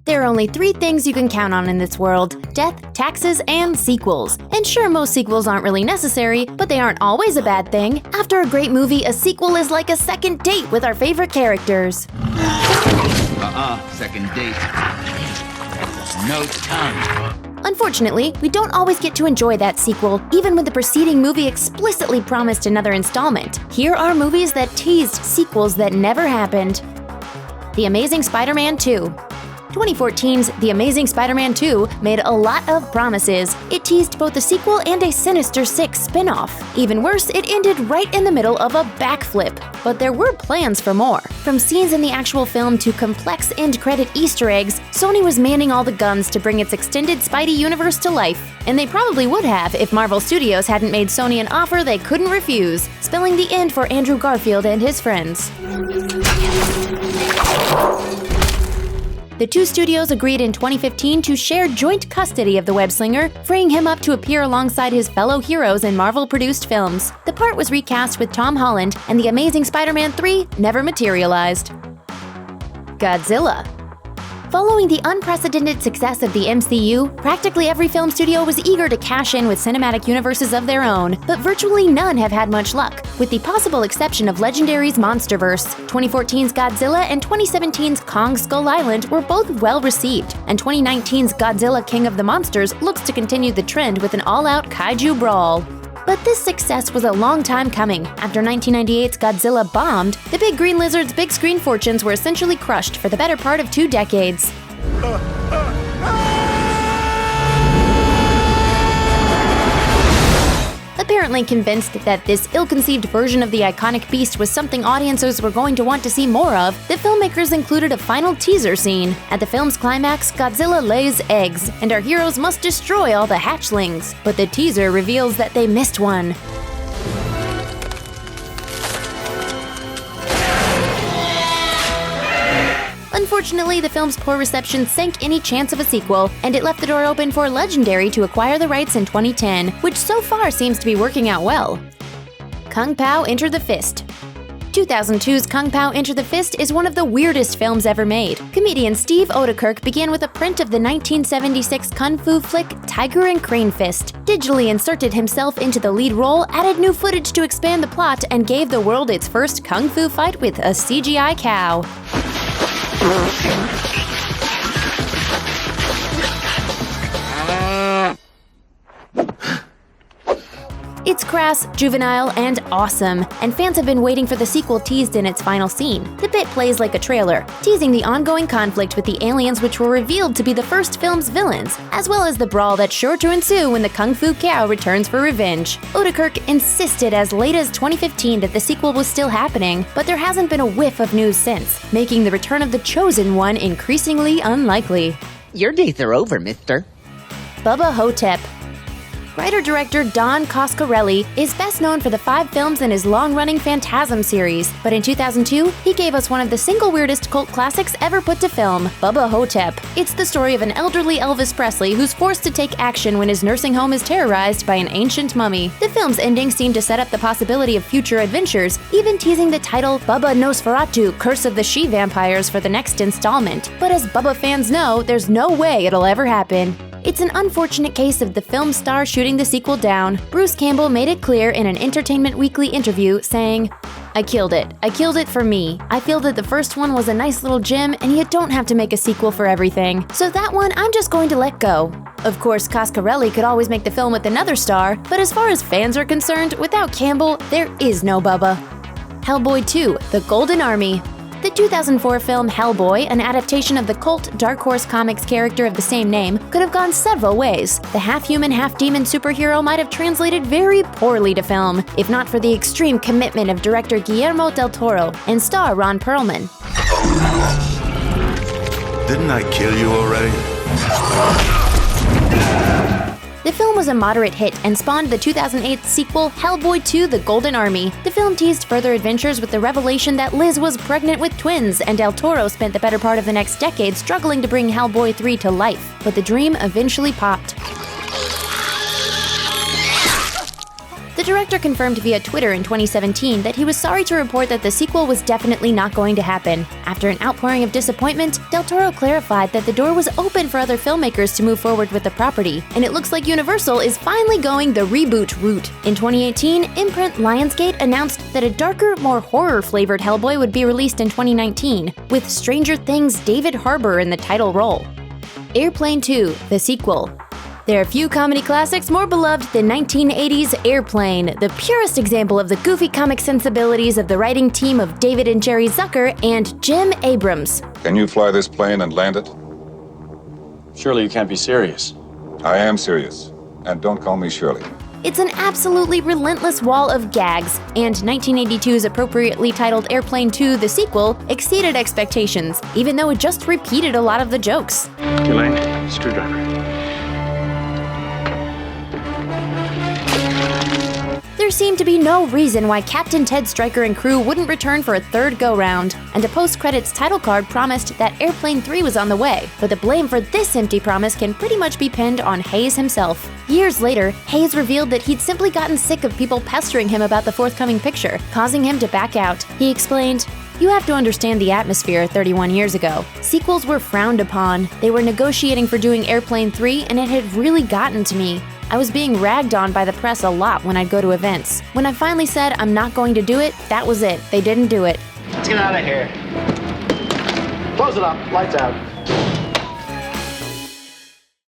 There are only 3 things you can count on in this world: death, taxes, and sequels. And sure, most sequels aren't really necessary, but they aren't always a bad thing. After a great movie, a sequel is like a second date with our favorite characters. Second date. No tongue. Unfortunately, we don't always get to enjoy that sequel, even when the preceding movie explicitly promised another installment. Here are movies that teased sequels that never happened. The Amazing Spider-Man 2. 2014's The Amazing Spider-Man 2 made a lot of promises. It teased both a sequel and a Sinister Six spin-off. Even worse, it ended right in the middle of a backflip. But there were plans for more. From scenes in the actual film to complex end-credit Easter eggs, Sony was manning all the guns to bring its extended Spidey universe to life. And they probably would have if Marvel Studios hadn't made Sony an offer they couldn't refuse, spelling the end for Andrew Garfield and his friends. The 2 studios agreed in 2015 to share joint custody of the web-slinger, freeing him up to appear alongside his fellow heroes in Marvel-produced films. The part was recast with Tom Holland, and The Amazing Spider-Man 3 never materialized. Godzilla. Following the unprecedented success of the MCU, practically every film studio was eager to cash in with cinematic universes of their own, but virtually none have had much luck, with the possible exception of Legendary's MonsterVerse. 2014's Godzilla and 2017's Kong Skull Island were both well received, and 2019's Godzilla King of the Monsters looks to continue the trend with an all-out kaiju brawl. But this success was a long time coming. After 1998's Godzilla bombed, the big green lizard's big screen fortunes were essentially crushed for the better part of 2 decades. Apparently convinced that this ill-conceived version of the iconic beast was something audiences were going to want to see more of, the filmmakers included a final teaser scene. At the film's climax, Godzilla lays eggs, and our heroes must destroy all the hatchlings. But the teaser reveals that they missed one. Unfortunately, the film's poor reception sank any chance of a sequel, and it left the door open for Legendary to acquire the rights in 2010, which so far seems to be working out well. Kung Pao Enter the Fist. 2002's Kung Pao Enter the Fist is one of the weirdest films ever made. Comedian Steve Oedekerk began with a print of the 1976 kung fu flick Tiger and Crane Fist, digitally inserted himself into the lead role, added new footage to expand the plot, and gave the world its first kung fu fight with a CGI cow. It's crass, juvenile, and awesome, and fans have been waiting for the sequel teased in its final scene. The bit plays like a trailer, teasing the ongoing conflict with the aliens which were revealed to be the first film's villains, as well as the brawl that's sure to ensue when the Kung Fu Cow returns for revenge. Oedekerk insisted as late as 2015 that the sequel was still happening, but there hasn't been a whiff of news since, making the return of the Chosen One increasingly unlikely. Your days are over, mister. Bubba Ho-Tep. Writer-director Don Coscarelli is best known for the 5 films in his long-running Phantasm series, but in 2002, he gave us one of the single weirdest cult classics ever put to film, Bubba Ho-Tep. It's the story of an elderly Elvis Presley who's forced to take action when his nursing home is terrorized by an ancient mummy. The film's ending seemed to set up the possibility of future adventures, even teasing the title Bubba Nosferatu, Curse of the She-Vampires for the next installment. But as Bubba fans know, there's no way it'll ever happen. It's an unfortunate case of the film star shooting the sequel down. Bruce Campbell made it clear in an Entertainment Weekly interview, saying, "I killed it. I killed it for me. I feel that the first one was a nice little gem, and you don't have to make a sequel for everything. So that one I'm just going to let go." Of course, Coscarelli could always make the film with another star, but as far as fans are concerned, without Campbell, there is no Bubba. Hellboy 2: The Golden Army. The 2004 film Hellboy, an adaptation of the cult Dark Horse Comics character of the same name, could have gone several ways. The half-human, half-demon superhero might have translated very poorly to film, if not for the extreme commitment of director Guillermo del Toro and star Ron Perlman. Didn't I kill you already? The film was a moderate hit and spawned the 2008 sequel Hellboy 2: The Golden Army. The film teased further adventures with the revelation that Liz was pregnant with twins, and Del Toro spent the better part of the next decade struggling to bring Hellboy 3 to life. But the dream eventually popped. The director confirmed via Twitter in 2017 that he was sorry to report that the sequel was definitely not going to happen. After an outpouring of disappointment, Del Toro clarified that the door was open for other filmmakers to move forward with the property, and it looks like Universal is finally going the reboot route. In 2018, imprint Lionsgate announced that a darker, more horror-flavored Hellboy would be released in 2019, with Stranger Things' David Harbour in the title role. Airplane 2, the sequel. There are few comedy classics more beloved than 1980's Airplane, the purest example of the goofy comic sensibilities of the writing team of David and Jerry Zucker and Jim Abrams. Can you fly this plane and land it? Surely you can't be serious. I am serious. And don't call me Shirley. It's an absolutely relentless wall of gags, and 1982's appropriately titled Airplane 2, the sequel, exceeded expectations, even though it just repeated a lot of the jokes. Elaine, screwdriver. There seemed to be no reason why Captain Ted Stryker and crew wouldn't return for a third go-round, and a post-credits title card promised that Airplane 3 was on the way, but the blame for this empty promise can pretty much be pinned on Hayes himself. Years later, Hayes revealed that he'd simply gotten sick of people pestering him about the forthcoming picture, causing him to back out. He explained, "You have to understand the atmosphere 31 years ago. Sequels were frowned upon. They were negotiating for doing Airplane 3, and it had really gotten to me. I was being ragged on by the press a lot when I'd go to events. When I finally said I'm not going to do it, that was it. They didn't do it." Let's get out of here. Close it up. Lights out.